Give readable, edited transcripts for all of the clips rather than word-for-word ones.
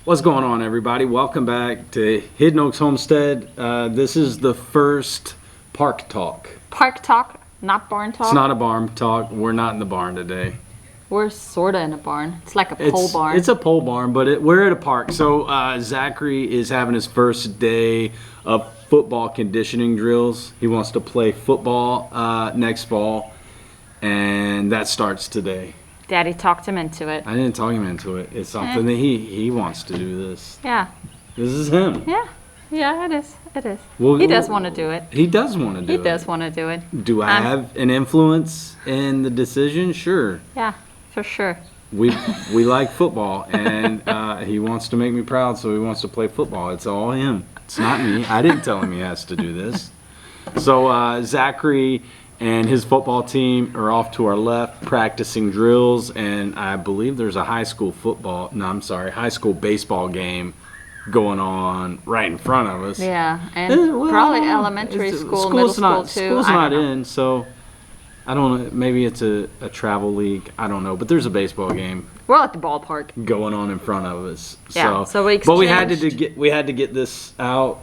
What's going on, everybody? Welcome back to Hidden Oaks Homestead. This is the first park talk. Park talk, not barn talk? It's not a barn talk. We're not in the barn today. We're sort of in a barn. It's like a pole barn. It's a pole barn, but we're at a park. So Zachary is having his first day of football conditioning drills. He wants to play football next fall, and that starts today. Daddy talked him into it. I didn't talk him into it. It's something that he wants to do this. Yeah. This is him. Yeah, it is. It is. Well, he does want to do it. He does want to do it. He does want to do it. Do I have an influence in the decision? Sure. Yeah, for sure. We like football, and he wants to make me proud, so he wants to play football. It's all him. It's not me. I didn't tell him he has to do this. So Zachary and his football team are off to our left practicing drills, and I believe there's a high school baseball game going on right in front of us. Yeah, and probably elementary school, middle school too. School's not in, so I don't know. Maybe it's a travel league. I don't know, but there's a baseball game. We're at the ballpark going on in front of us. Yeah, so we exchanged. But we had to get this out.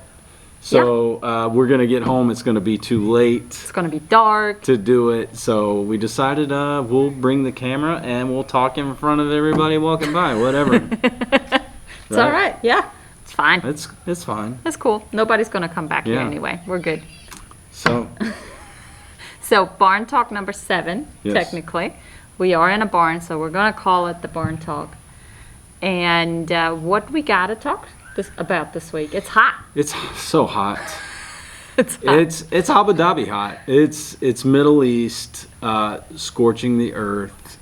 So we're going to get home. It's going to be too late. It's going to be dark. To do it. So we decided we'll bring the camera and we'll talk in front of everybody walking by, whatever. It's all right. Yeah, it's fine. It's fine. It's cool. Nobody's going to come back here anyway. We're good. So barn talk number 7, yes. Technically. We are in a barn, so we're going to call it the barn talk. And what we got to talk about this week. It's hot. It's so hot. It's hot. It's Abu Dhabi hot. It's Middle East, scorching the earth,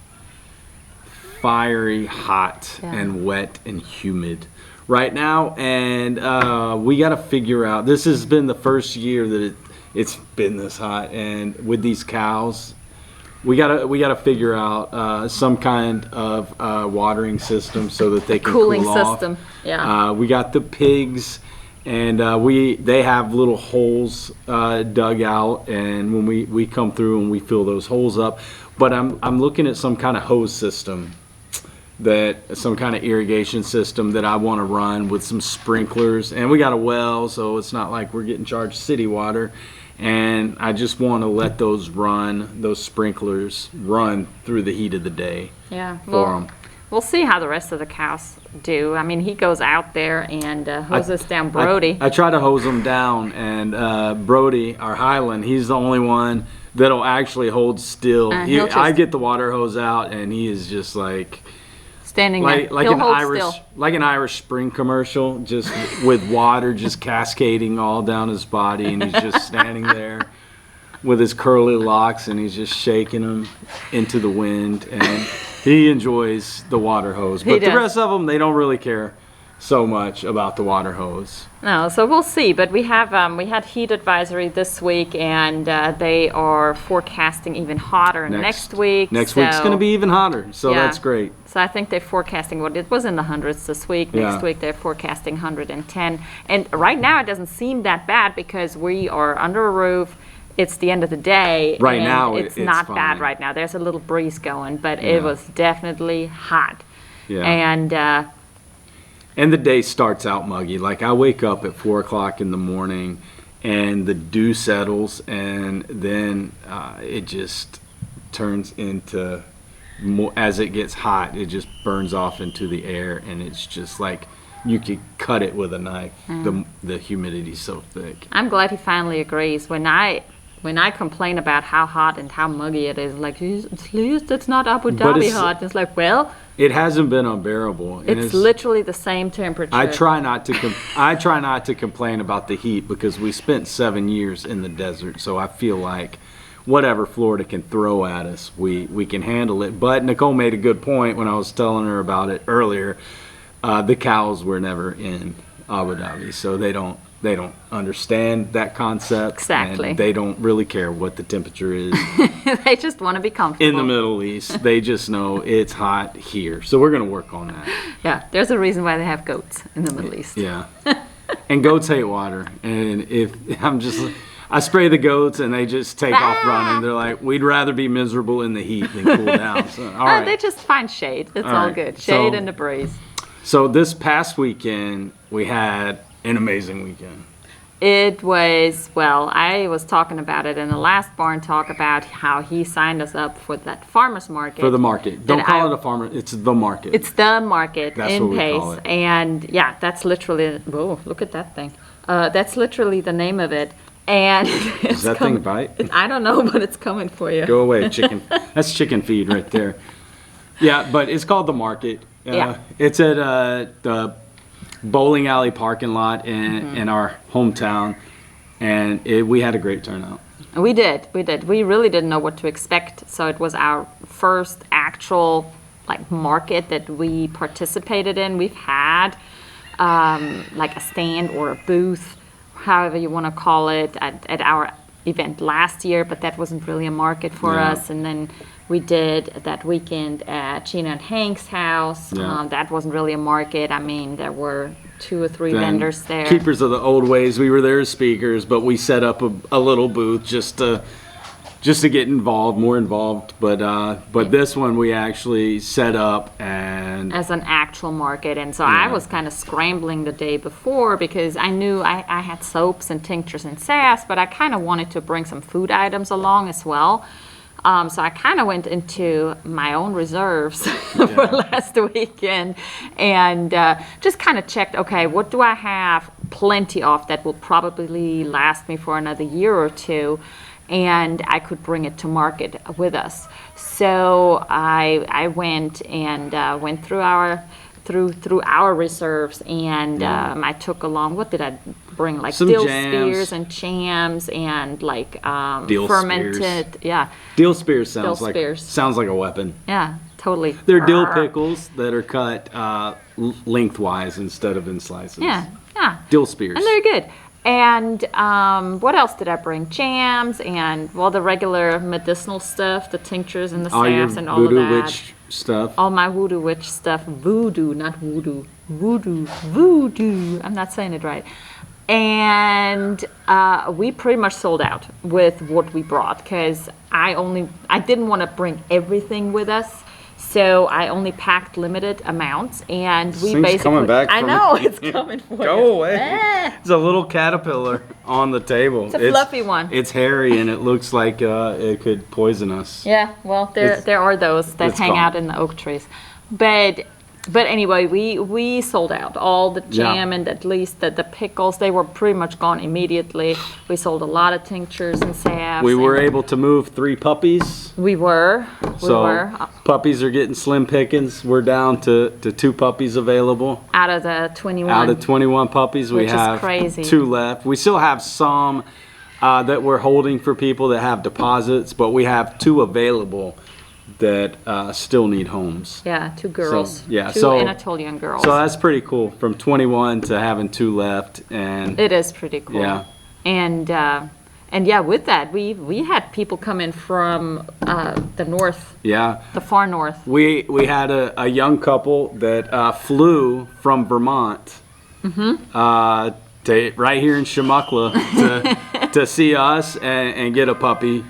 fiery hot and wet and humid right now, and we got to figure out. This has been the first year that it's been this hot, and with these cows, we gotta figure out some kind of watering system so that they can cooling cool off. System. Yeah. We got the pigs, and they have little holes dug out, and when we come through and we fill those holes up. But I'm looking at some kind of hose system, some kind of irrigation system that I want to run with some sprinklers, and we got a well, so it's not like we're getting charged city water. And I just want to let those sprinklers run through the heat of the day. Yeah, for them. We'll see how the rest of the cows do. I mean, he goes out there and hoses down Brody. I try to hose them down, and Brody, our Highland, he's the only one that'll actually hold still. I get the water hose out, and he is just like standing there. Like an Irish Spring commercial, just with water just cascading all down his body, and he's just standing there with his curly locks, and he's just shaking them into the wind, and he enjoys the water hose. But the rest of them, they don't really care so much about the water hose. No, so we'll see. But we had heat advisory this week, and they are forecasting even hotter next week. Next week's going to be even hotter, so that's great. So I think they're forecasting it was in the hundreds this week. Next week they're forecasting 110. And right now it doesn't seem that bad because we are under a roof. It's the end of the day. Right now it's not fine. Bad right now. There's a little breeze going, but it was definitely hot. Yeah. And the day starts out muggy. Like I wake up at 4 o'clock in the morning, and the dew settles, and then it just turns into more. As it gets hot, it just burns off into the air, and it's just like you could cut it with a knife. The humidity's so thick. I'm glad he finally agrees. When I complain about how hot and how muggy it is, like, at least it's not Abu Dhabi hot. It's like, well, it hasn't been unbearable. It's literally the same temperature. I try not to complain about the heat because we spent 7 years in the desert, so I feel like whatever Florida can throw at us, we can handle it. But Nicole made a good point when I was telling her about it earlier. The cows were never in Abu Dhabi, so they don't understand that concept. Exactly. And they don't really care what the temperature is. They just want to be comfortable. In the Middle East, they just know it's hot here. So we're going to work on that. Yeah, there's a reason why they have goats in the Middle East. Yeah. And goats hate water. And I spray the goats and they just take off running. They're like, we'd rather be miserable in the heat than cool down. So, all right. They just find shade. It's all good. Shade and the breeze. So this past weekend, we had an amazing weekend. It was, well, I was talking about it in the last barn talk about how he signed us up for that farmer's market. For the market. Don't call it a farmer, it's the market. It's the market That's in what we Pace. call it. And yeah, that's literally, whoa, look at that thing. That's literally the name of it. And Does that thing bite? I don't know, but it's coming for you. Go away, chicken. That's chicken feed right there. Yeah, but it's called the market. Yeah. It's at the bowling alley parking lot in our hometown, and we had a great turnout. We did. We really didn't know what to expect. So it was our first actual market that we participated in. We've had like a stand or a booth, however you want to call it, at our event last year, but that wasn't really a market for us. And then we did that weekend at Gina and Hank's house. Yeah. That wasn't really a market. I mean, there were 2 or 3 vendors there. Keepers of the old ways. We were there as speakers, but we set up a little booth just to get more involved. But this one we actually set up and as an actual market. And so I was kind of scrambling the day before because I knew I had soaps and tinctures and salves, but I kind of wanted to bring some food items along as well. So I kind of went into my own reserves for last weekend and just kind of checked, okay, what do I have plenty of that will probably last me for another year or two, and I could bring it to market with us. So I went and went through our reserves, and I took along, what did I bring? Like some dill jams. spears and jams and Dill fermented, spears. Dill spears sounds spears. sounds like a weapon. Yeah, totally. They're dill pickles that are cut lengthwise instead of in slices. Yeah. Dill spears. And they're good. And what else did I bring? Jams and, well, the regular medicinal stuff, the tinctures and the salves and all of voodoo that. witch stuff. All my voodoo witch stuff. Voodoo, not voodoo. Voodoo. I'm not saying it right. And we pretty much sold out with what we brought because I didn't want to bring everything with us. So I only packed limited amounts, and we basically. Coming back I from know me. it's coming for you. Go away. It's a little caterpillar on the table. It's a fluffy one. It's hairy, and it looks like it could poison us. Yeah, well, there are those that hang out in the oak trees, but anyway, we sold out all the jam and at least the pickles. They were pretty much gone immediately. We sold a lot of tinctures and salves. We were able to move 3 puppies. We were. Puppies are getting slim pickings. We're down to 2 puppies available. Out of the 21. Out of 21 puppies, we have crazy. 2 left. We still have some that we're holding for people that have deposits, but we have 2 available that still need homes. Yeah, 2 girls. So, 2 Anatolian girls. So that's pretty cool. From 21 to having 2 left, and it is pretty cool. Yeah. And yeah, with that, we had people come in from the north. Yeah. The far north. We had a young couple that flew from Vermont to right here in Shamuckla to see us and get a puppy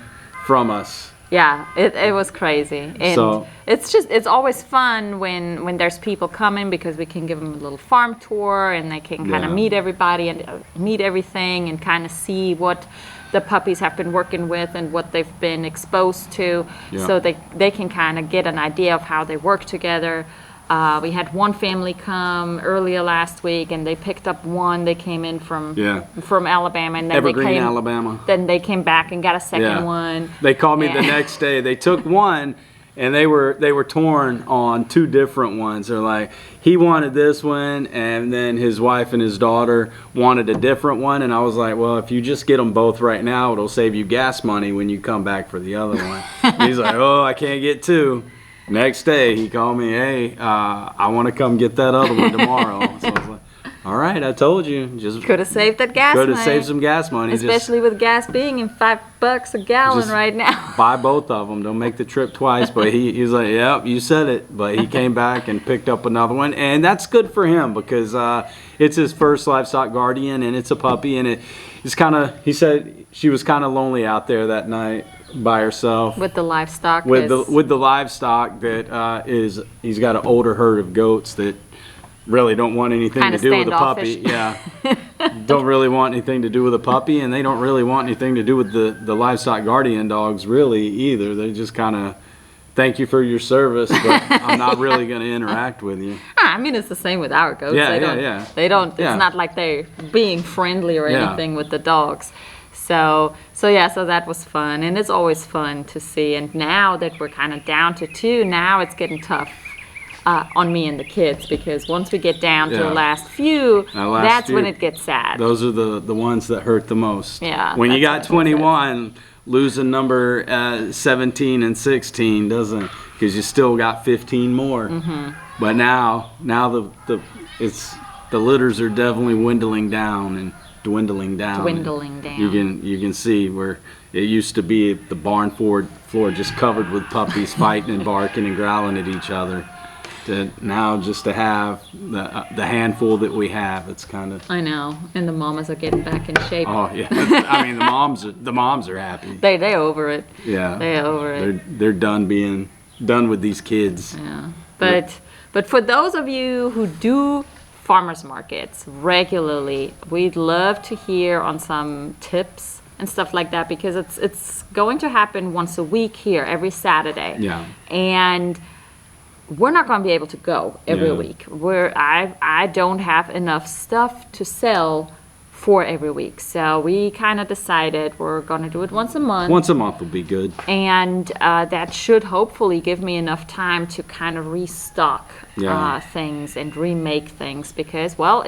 from us. Yeah, it was crazy. And So- it's always fun when there's people coming because we can give them a little farm tour and they can kind of meet everybody and meet everything and kind of see what the puppies have been working with and what they've been exposed to, so they can kind of get an idea of how they work together. We had one family come earlier last week, and they picked up one. They came in from Alabama, and then Evergreen, Alabama. Then they came back and got a second one. They called me the next day. They took one, and they were torn on 2 different ones. They're like, he wanted this one, and then his wife and his daughter wanted a different one. And I was like, well, if you just get them both right now, it'll save you gas money when you come back for the other one. He's like, oh, I can't get 2. Next day, he called me, hey, I want to come get that other one tomorrow. So I was like, all right, I told you. Just could have saved that gas money. Could have saved some gas money. Especially with gas being in $5 a gallon right now. Buy both of them. Don't make the trip twice. But he was like, yep, you said it. But he came back and picked up another one. And that's good for him because it's his first livestock guardian, and it's a puppy. And it's kind of, he said she was kind of lonely out there that night by herself. With the livestock. With the livestock that he's got an older herd of goats that really don't want anything Kinda to do with the puppy. standoffish. Yeah. Don't really want anything to do with the puppy, and they don't really want anything to do with the livestock guardian dogs really either. They just kind of, thank you for your service, but I'm not really going to interact with you. I mean, it's the same with our goats. Yeah, they yeah, don't, yeah. They don't. Yeah. It's not like they're being friendly or Yeah. anything with the dogs. So that was fun, and it's always fun to see. And now that we're kind of down to 2, now it's getting tough on me and the kids, because once we get down to Yeah. the last few, That last that's when few, it gets sad. Those are the ones that hurt the most. Yeah, When you got that's what it 21, losing number 17 and 16 doesn't, because you still got 15 more. Mm-hmm. But now the litters are definitely dwindling down and dwindling down. Dwindling down. You can see where it used to be the barn floor just covered with puppies fighting and barking and growling at each other. To now just to have the handful that we have, it's kind of. I know, and the mamas are getting back in shape. Oh yeah, I mean the moms are happy. They over it. Yeah, They over it. They're done with these kids. Yeah, but for those of you who do farmers markets regularly, we'd love to hear on some tips and stuff like that, because it's going to happen once a week here, every Saturday. Yeah. And we're not going to be able to go every Yeah. week. I don't have enough stuff to sell for every week. So we kind of decided we're going to do it once a month. Once a month will be good. And that should hopefully give me enough time to kind of restock Yeah. things and remake things, because, well,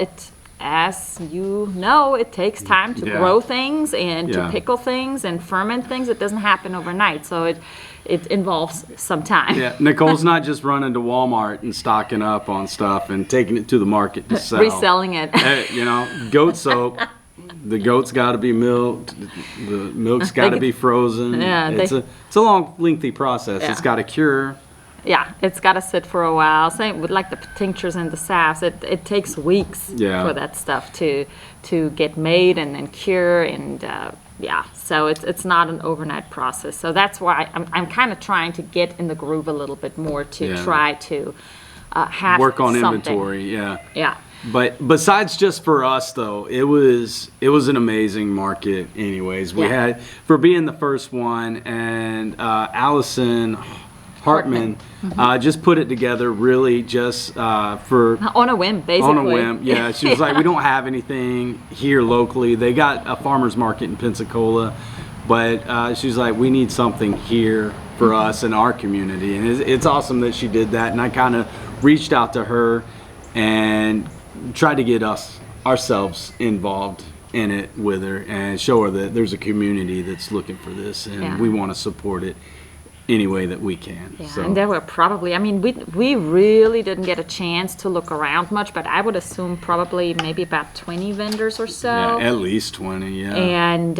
as you know, it takes time to Yeah. grow things and to Yeah. pickle things and ferment things. It doesn't happen overnight, so it involves some time. Yeah, Nicole's not just running to Walmart and stocking up on stuff and taking it to the market to sell. Reselling it. Hey, goat soap. The goat's got to be milked. The milk's got to be frozen. Yeah, it's a long, lengthy process. Yeah. It's got to cure. Yeah, it's got to sit for a while. Same with like the tinctures and the salves. It takes weeks Yeah. for that stuff to get made and then cure, and so it's not an overnight process. So that's why I'm kind of trying to get in the groove a little bit more to Yeah. try to have Work on something. inventory. Yeah. Yeah. But besides just for us though, it was an amazing market anyways. We Yeah. had, for being the first one, and Allison Hartman just put it together really just for On a whim, basically. on a whim. Yeah, she was like, we don't have anything here locally. They got a farmer's market in Pensacola, but she's like, we need something here for us in our community. And it's awesome that she did that. And I kind of reached out to her and tried to get ourselves involved in it with her and show her that there's a community that's looking for this, and Yeah. we want to support it any way that we can. Yeah, So and there were probably, I mean, we really didn't get a chance to look around much, but I would assume probably maybe about 20 vendors or so. yeah, at least 20. Yeah. And,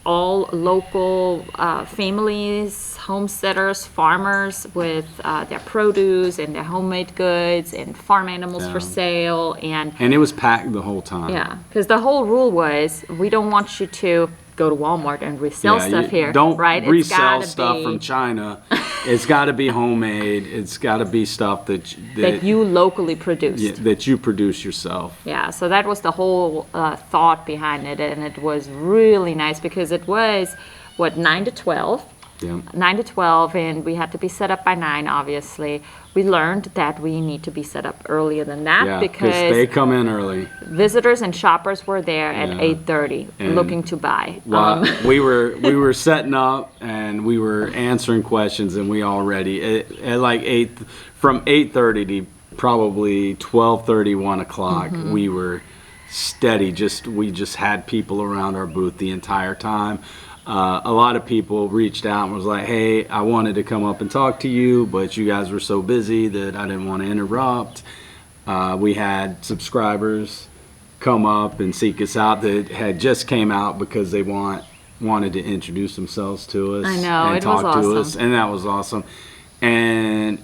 all local families, homesteaders, farmers with their produce and their homemade goods and farm animals for Yeah. sale. And it was packed the whole time. Yeah, because the whole rule was, we don't want you to go to Walmart and resell Yeah, stuff you here. Don't right? It's resell gotta stuff be from China. It's got to be homemade. It's got to be stuff that you locally produced. yeah, that you produce yourself. Yeah, so that was the whole thought behind it, and it was really nice because it was, 9 to 12? Yeah. 9 to 12, and we had to be set up by 9, obviously. We learned that we need to be set up earlier than that Yeah, because they come in early. visitors and shoppers were there at Yeah. 8:30 And looking to buy. Well, we were setting up and we were answering questions, and we already at like 8:30 to probably 12:30, 1 o'clock. Mm-hmm. We were steady. We just had people around our booth the entire time. A lot of people reached out and was like, hey, I wanted to come up and talk to you, but you guys were so busy that I didn't want to interrupt. We had subscribers come up and seek us out that had just came out because they wanted to introduce themselves to us. I know, and it was talk to awesome. us, and that was awesome. And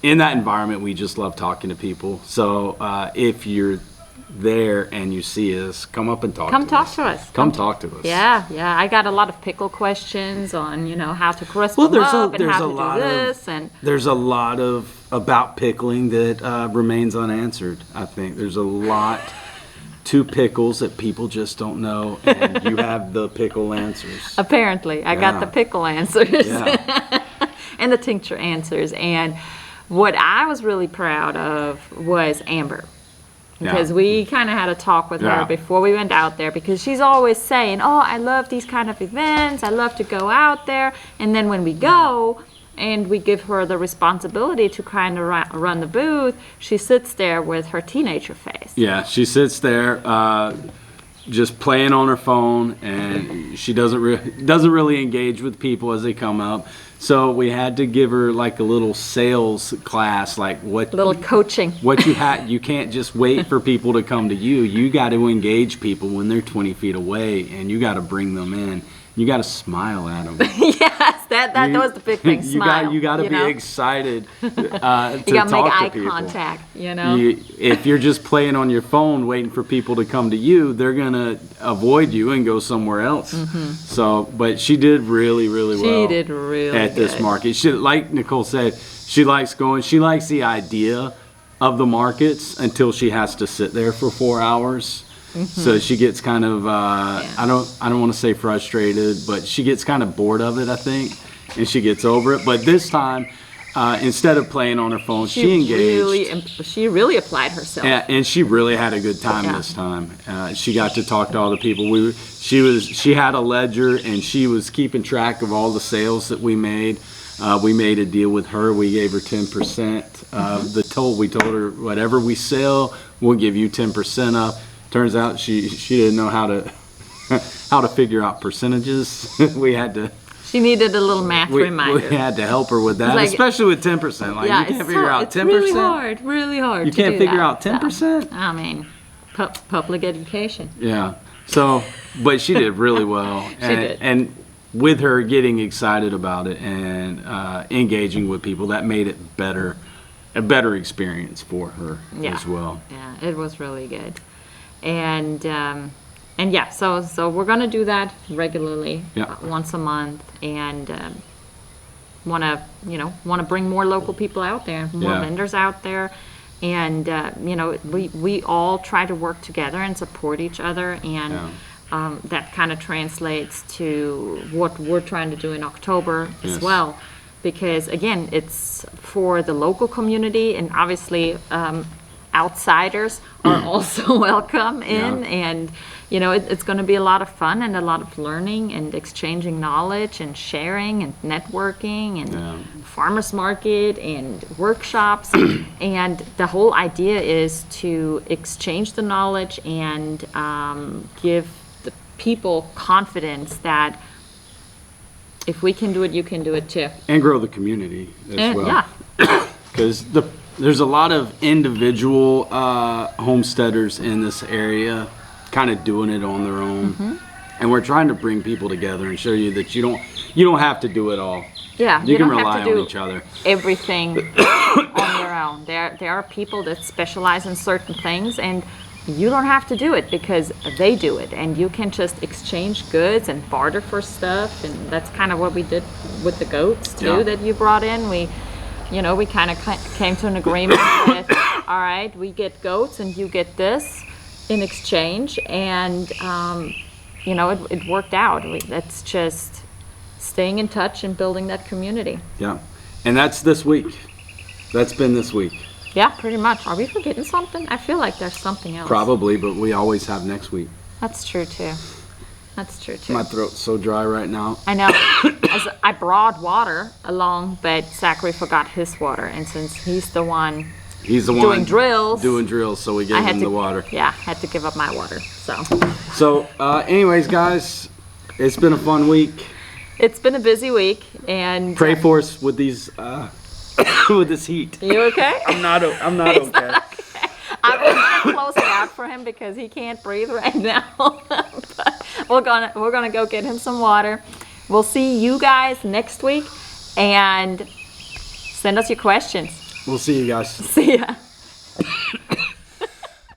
in that environment, we just love talking to people. So if you're there and you see us, come up and talk to us. Come talk to us. Come talk to us. Yeah. I got a lot of pickle questions on, how to crisp them up and how to do this. There's a lot of about pickling that remains unanswered. I think there's a lot to pickles that people just don't know, and you have the pickle answers. Apparently, I got the pickle answers and the tincture answers. And what I was really proud of was Amber. Because we kind of had a talk with her before we went out there, because she's always saying, oh, I love these kind of events. I love to go out there. And then when we go and we give her the responsibility to kind of run the booth, she sits there with her teenager face. Yeah, she sits there just playing on her phone, and she doesn't really engage with people as they come up. So we had to give her like a little sales class, like little coaching. What you can't just wait for people to come to you. You got to engage people when they're 20 feet away, and you got to bring them in. You got to smile at them. Yes, that was the big thing. Smile. You got to be excited to you got to make eye people. contact. If you're just playing on your phone waiting for people to come to you, they're gonna avoid you and go somewhere else. Mm-hmm. So, but she did really well. She did really at this good. market. She, like Nicole said, she likes going. She likes the idea of the markets until she has to sit there for 4 hours. Mm-hmm. So she gets kind of I don't want to say frustrated, but she gets kind of bored of it, I think, and she gets over it. But this time, instead of playing on her phone, she engaged. She really applied herself. And she really had a good time this time. She got to talk to all the people. She had a ledger, and she was keeping track of all the sales that we made. We made a deal with her. We gave her 10% of the total. We told her whatever we sell, we'll give you 10% up. Turns out she didn't know how to figure out percentages. She needed a little math reminder. We had to help her with that, especially with 10%. Like, you can't figure out 10%. It's really hard. You can't figure out 10%? I mean, public education. Yeah. So, but she did really well. She did. And with her getting excited about it and engaging with people, that made it a better experience for her as well. Yeah, it was really good. And yeah, so we're gonna do that regularly, once a month, and wanna bring more local people out there, more vendors out there, and we all try to work together and support each other, and that kind of translates to what we're trying to do in October as well, because again, it's for the local community, and obviously outsiders are also welcome in, and it's going to be a lot of fun and a lot of learning and exchanging knowledge and sharing and networking and farmers market and workshops. And the whole idea is to exchange the knowledge and give the people confidence that if we can do it, you can do it too. And grow the community as well. Yeah. Because there's a lot of individual homesteaders in this area kind of doing it on their own. And we're trying to bring people together and show you that you don't have to do it all. Yeah, you can don't rely have to do on each other. Everything on your own. There are people that specialize in certain things, and you don't have to do it because they do it, and you can just exchange goods and barter for stuff. And that's kind of what we did with the goats too that you brought in. We kind of came to an agreement with, all right, we get goats and you get this in exchange, and it worked out. That's just staying in touch and building that community. Yeah, and that's this week. That's been this week. Yeah, pretty much. Are we forgetting something? I feel like there's something else. Probably, but we always have next week. That's true too. My throat's so dry right now. I know. I brought water along, but Zachary forgot his water, and since he's the one doing drills, so we gave him the water. Yeah, had to give up my water. So anyways, guys, it's been a fun week. It's been a busy week, and pray for us with these with this heat. You okay? I'm not okay. I'm gonna close it out for him because he can't breathe right now. But we're gonna go get him some water. We'll see you guys next week, and send us your questions. We'll see you guys. See ya.